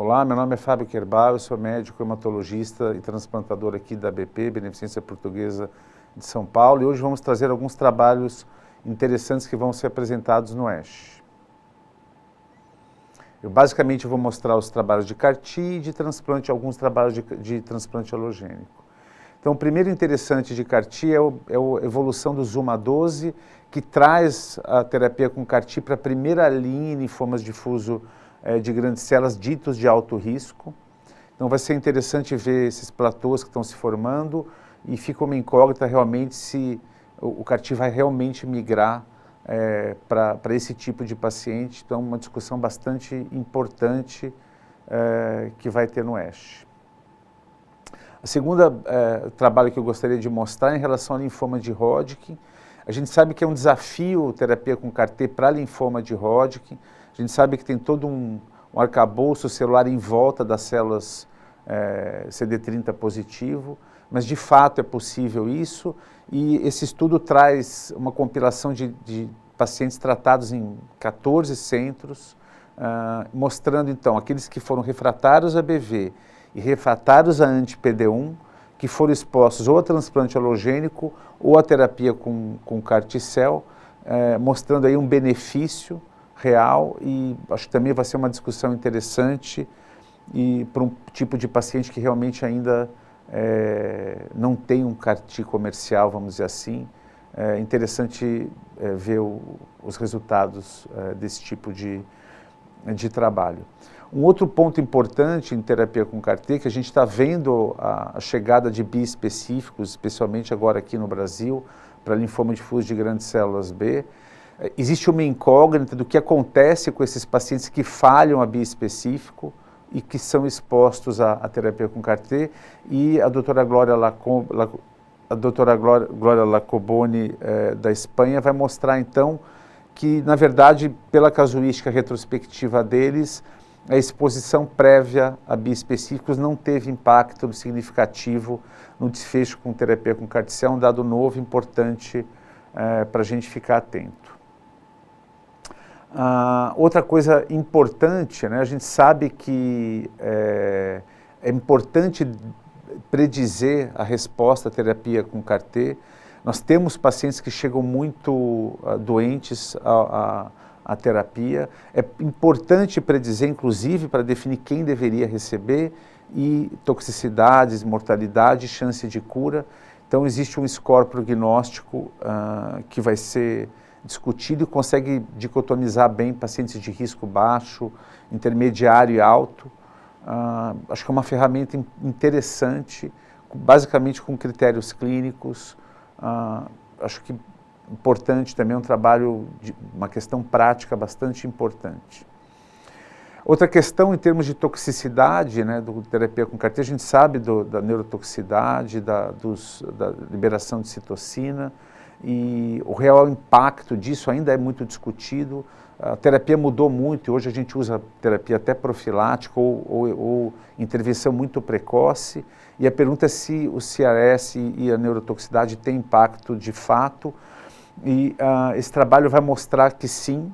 Olá, meu nome é Fábio Querbal, eu sou médico hematologista e transplantador aqui da BP, Beneficência Portuguesa de São Paulo, e hoje vamos trazer alguns trabalhos interessantes que vão ser apresentados no ASH. Eu basicamente vou mostrar os trabalhos de CAR-T e de transplante, alguns trabalhos de transplante alogênico. Então, o primeiro interessante de CAR-T é a evolução do ZUMA-12, que traz a terapia com CAR-T para a primeira linha em linfomas difuso de grandes células ditos de alto risco. Então vai ser interessante ver esses platôs que estão se formando e fica uma incógnita realmente se o CAR-T vai realmente migrar para esse tipo de paciente. Então uma discussão bastante importante que vai ter no ASH. A segunda trabalho que eu gostaria de mostrar é em relação ao linfoma de Hodgkin. A gente sabe que é um desafio terapia com CAR-T para linfoma de Hodgkin. A gente sabe que tem todo um arcabouço celular em volta das células CD30 positivo, mas de fato é possível isso, e esse estudo traz uma compilação de pacientes tratados em 14 centros, mostrando então aqueles que foram refratários a BV e refratários a anti-PD-1, que foram expostos ou a transplante alogênico ou a terapia com CAR-T-cell, mostrando aí um benefício real, e acho que também vai ser uma discussão interessante e para um tipo de paciente que realmente ainda não tem um CAR-T comercial, vamos dizer assim. É interessante ver os resultados desse tipo de trabalho. Um outro ponto importante em terapia com CAR-T, que a gente está vendo a chegada de biespecíficos, especialmente agora aqui no Brasil, para linfoma difuso de grandes células B. Existe uma incógnita do que acontece com esses pacientes que falham a biespecífico e que são expostos à terapia com CAR-T, e a doutora Glória Lacoboni, da Espanha, vai mostrar então que, na verdade, pela casuística retrospectiva deles, a exposição prévia a biespecíficos não teve impacto significativo no desfecho com terapia com CAR-T. É um dado novo, importante para a gente ficar atento. Outra coisa importante, né, a gente sabe que é importante predizer a resposta à terapia com CAR-T. Nós temos pacientes que chegam muito doentes à terapia. É importante predizer, inclusive, para definir quem deveria receber, e toxicidades, mortalidade, chance de cura. Então existe um score prognóstico que vai ser discutido e consegue dicotomizar bem pacientes de risco baixo, intermediário e alto. Acho que é uma ferramenta interessante, basicamente com critérios clínicos. Acho que importante também, um trabalho, uma questão prática bastante importante. Outra questão em termos de toxicidade, né, do terapia com CAR-T, a gente sabe da neurotoxicidade, da liberação de citocina, e o real impacto disso ainda é muito discutido. A terapia mudou muito, e hoje a gente usa terapia até profilática ou intervenção muito precoce, e a pergunta é se o CRS e a neurotoxicidade têm impacto de fato, e esse trabalho vai mostrar que sim,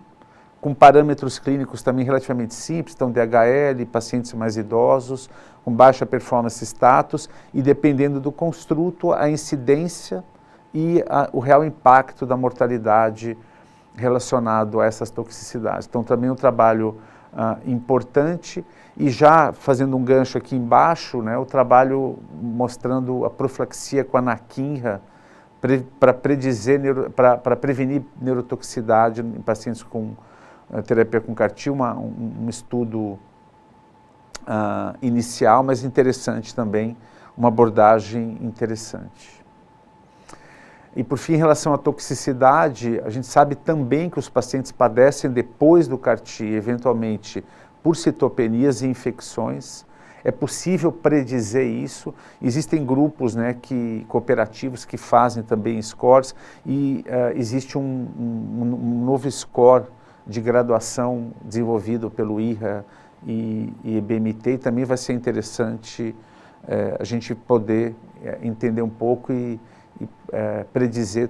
com parâmetros clínicos também relativamente simples, então DHL, pacientes mais idosos, com baixa performance status, e dependendo do construto, a incidência e o real impacto da mortalidade relacionado a essas toxicidades. Então também um trabalho importante, e já fazendo um gancho aqui embaixo, né, o trabalho mostrando a profilaxia com anakinra para prevenir neurotoxicidade em pacientes com terapia com CAR-T, um estudo inicial, mas interessante também, uma abordagem interessante. E por fim, em relação à toxicidade, a gente sabe também que os pacientes padecem depois do CAR-T, eventualmente por citopenias e infecções. É possível predizer isso. Existem grupos, né, cooperativos que fazem também scores, e existe um novo score de graduação desenvolvido pelo IRA e EBMT, e também vai ser interessante a gente poder entender um pouco e predizer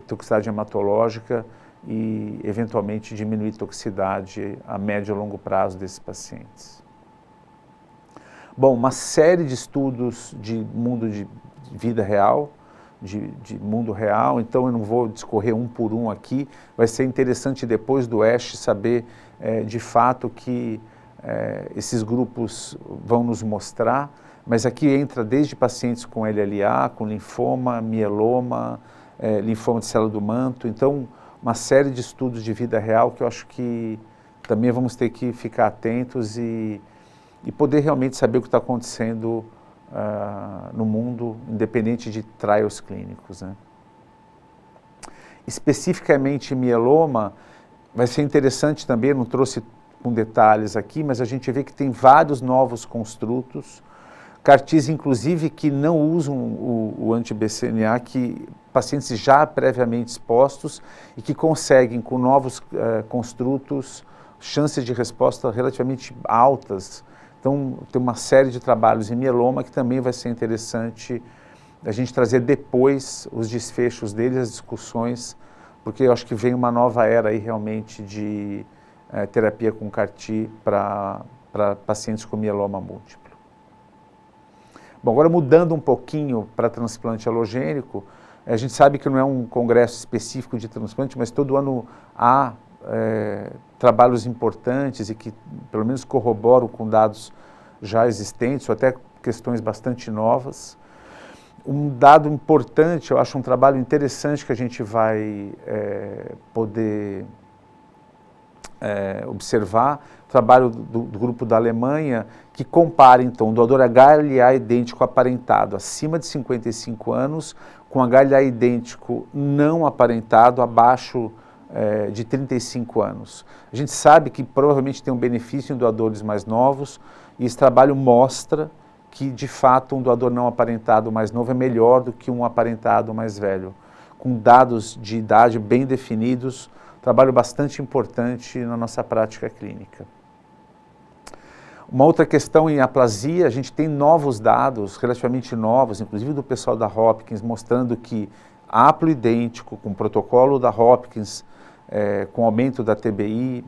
toxicidade hematológica e eventualmente diminuir toxicidade a médio e longo prazo desses pacientes. Bom, uma série de estudos de mundo de vida real, de mundo real, então eu não vou discorrer um por um aqui, vai ser interessante depois do ASH saber de fato que esses grupos vão nos mostrar, mas aqui entra desde pacientes com LLA, com linfoma, mieloma, linfoma de célula do manto, então uma série de estudos de vida real que eu acho que também vamos ter que ficar atentos e poder realmente saber o que está acontecendo no mundo, independente de trials clínicos, né? Especificamente mieloma, vai ser interessante também, não trouxe com detalhes aqui, mas a gente vê que tem vários novos construtos, CAR-Ts inclusive que não usam o anti-BCMA, que pacientes já previamente expostos e que conseguem com novos construtos chances de resposta relativamente altas. Então, tem uma série de trabalhos em mieloma que também vai ser interessante a gente trazer depois os desfechos deles, as discussões, porque eu acho que vem uma nova era aí realmente de terapia com CAR-T para pacientes com mieloma múltiplo. Bom, agora mudando um pouquinho para transplante alogênico, a gente sabe que não é um congresso específico de transplante, mas todo ano há trabalhos importantes e que pelo menos corroboram com dados já existentes ou até questões bastante novas. Um dado importante, eu acho um trabalho interessante que a gente vai poder observar, trabalho do grupo da Alemanha, que compara então o doador HLA idêntico aparentado acima de 55 anos com HLA idêntico não aparentado abaixo de 35 anos. A gente sabe que provavelmente tem um benefício em doadores mais novos e esse trabalho mostra que de fato um doador não aparentado mais novo é melhor do que um aparentado mais velho, com dados de idade bem definidos, trabalho bastante importante na nossa prática clínica. Uma outra questão em aplasia, a gente tem novos dados, relativamente novos, inclusive do pessoal da Hopkins, mostrando que haploidêntico, com o protocolo da Hopkins, com aumento da TBI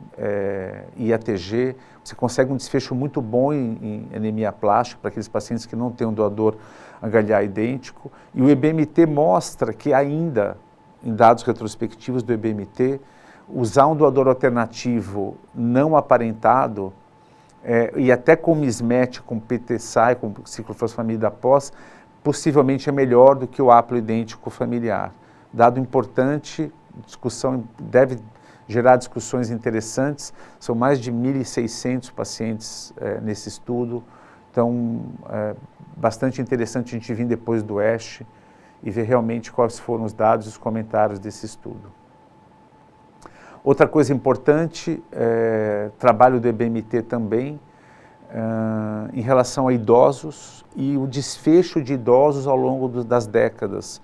e ATG, você consegue um desfecho muito bom em anemia plástica para aqueles pacientes que não têm um doador HLA idêntico. E o EBMT mostra que ainda, em dados retrospectivos do EBMT, usar um doador alternativo não aparentado, e até com mismatch, com PTSI, com ciclofosfamida pós, possivelmente é melhor do que o haploidêntico familiar. Dado importante, discussão deve gerar discussões interessantes, são mais de 1.600 pacientes nesse estudo, então bastante interessante a gente vir depois do ASH e ver realmente quais foram os dados e os comentários desse estudo. Outra coisa importante, trabalho do EBMT também, em relação a idosos e o desfecho de idosos ao longo das décadas.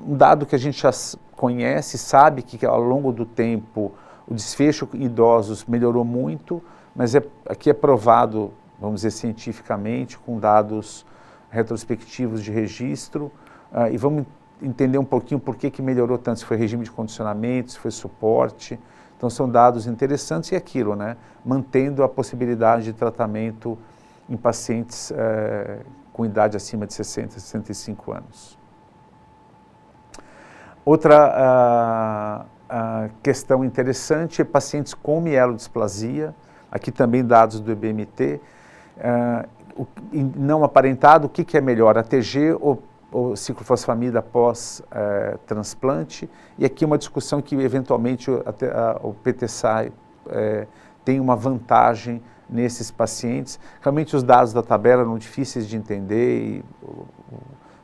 Um dado que a gente já conhece, sabe que ao longo do tempo o desfecho em idosos melhorou muito, mas aqui é provado, vamos dizer, cientificamente, com dados retrospectivos de registro, e vamos entender um pouquinho por que melhorou tanto, se foi regime de condicionamento, se foi suporte. Então são dados interessantes e aquilo, né? Mantendo a possibilidade de tratamento em pacientes com idade acima de 60, 65 anos. Outra questão interessante é pacientes com mielodisplasia, aqui também dados do EBMT, não aparentado, o que é melhor, ATG ou ciclofosfamida pós-transplante, e aqui uma discussão que eventualmente o PTSI tem uma vantagem nesses pacientes. Realmente os dados da tabela eram difíceis de entender,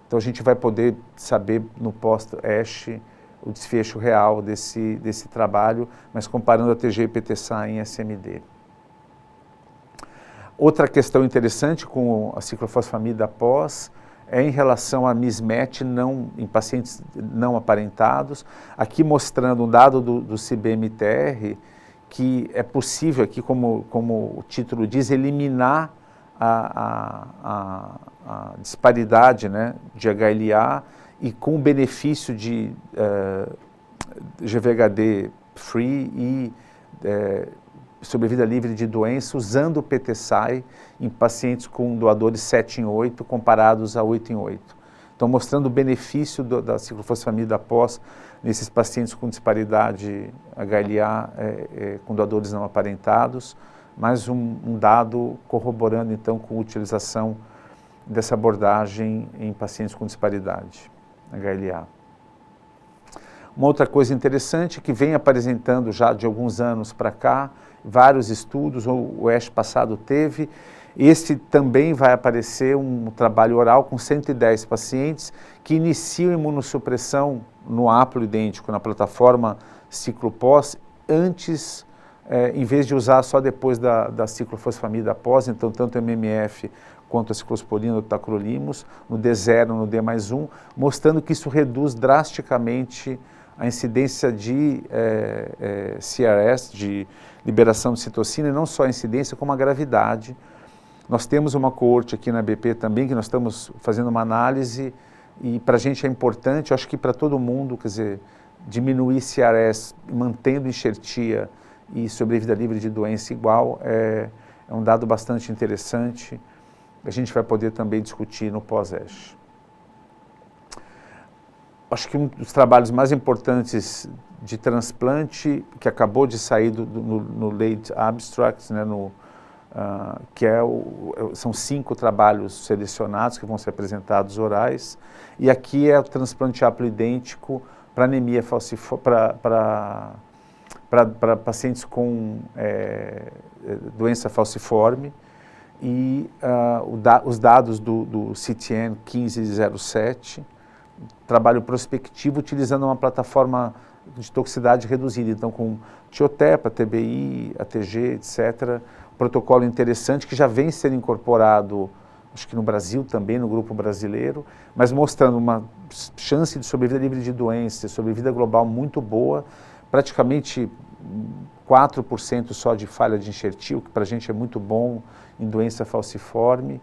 então a gente vai poder saber no pós-ASH o desfecho real desse trabalho, mas comparando a TG e PTSI em SMD. Outra questão interessante com a ciclofosfamida pós é em relação a mismatch em pacientes não aparentados, aqui mostrando um dado do CBMTR, que é possível aqui, como o título diz, eliminar a disparidade, né, de HLA e com o benefício de GVHD free e sobrevida livre de doença usando o PT-SAI em pacientes com doadores 7 em 8 comparados a 8 em 8. Então, mostrando o benefício da ciclofosfamida pós nesses pacientes com disparidade HLA com doadores não aparentados, mais um dado corroborando, então, com a utilização dessa abordagem em pacientes com disparidade HLA. Uma outra coisa interessante que vem apresentando já de alguns anos para cá, vários estudos, o ASH passado teve, esse também vai aparecer um trabalho oral com 110 pacientes que iniciam imunossupressão no haploidêntico, na plataforma ciclopós, antes, em vez de usar só depois da ciclofosfamida pós, então tanto MMF quanto a ciclosporina ou tacrolimus, no D0, no D+1, mostrando que isso reduz drasticamente a incidência de CRS, de liberação de citocina, e não só a incidência, como a gravidade. Nós temos uma coorte aqui na BP também, que nós estamos fazendo uma análise, e para a gente é importante, eu acho que para todo mundo, quer dizer, diminuir CRS, mantendo enxertia e sobrevida livre de doença igual, é um dado bastante interessante, a gente vai poder também discutir no pós-ASH. Acho que um dos trabalhos mais importantes de transplante, que acabou de sair no Late Abstracts, né, que são 5 trabalhos selecionados que vão ser apresentados orais, e aqui é o transplante haploidêntico para anemia para pacientes com doença falciforme, e os dados do CTN 1507, trabalho prospectivo utilizando uma plataforma de toxicidade reduzida, então com tiotepa, TBI, ATG, etc. Protocolo interessante que já vem sendo incorporado, acho que no Brasil também, no grupo brasileiro, mas mostrando uma chance de sobrevida livre de doença, sobrevida global muito boa, praticamente 4% só de falha de enxertia, o que para a gente é muito bom em doença falciforme,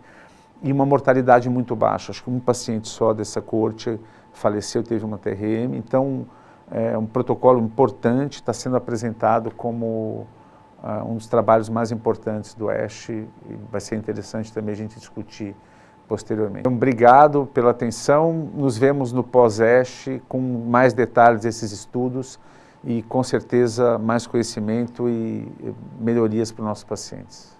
e uma mortalidade muito baixa. Acho que um paciente só dessa coorte faleceu, teve uma TRM, então é um protocolo importante, está sendo apresentado como um dos trabalhos mais importantes do ASH, e vai ser interessante também a gente discutir posteriormente. Então, obrigado pela atenção, nos vemos no pós-ASH com mais detalhes desses estudos e com certeza mais conhecimento e melhorias para os nossos pacientes.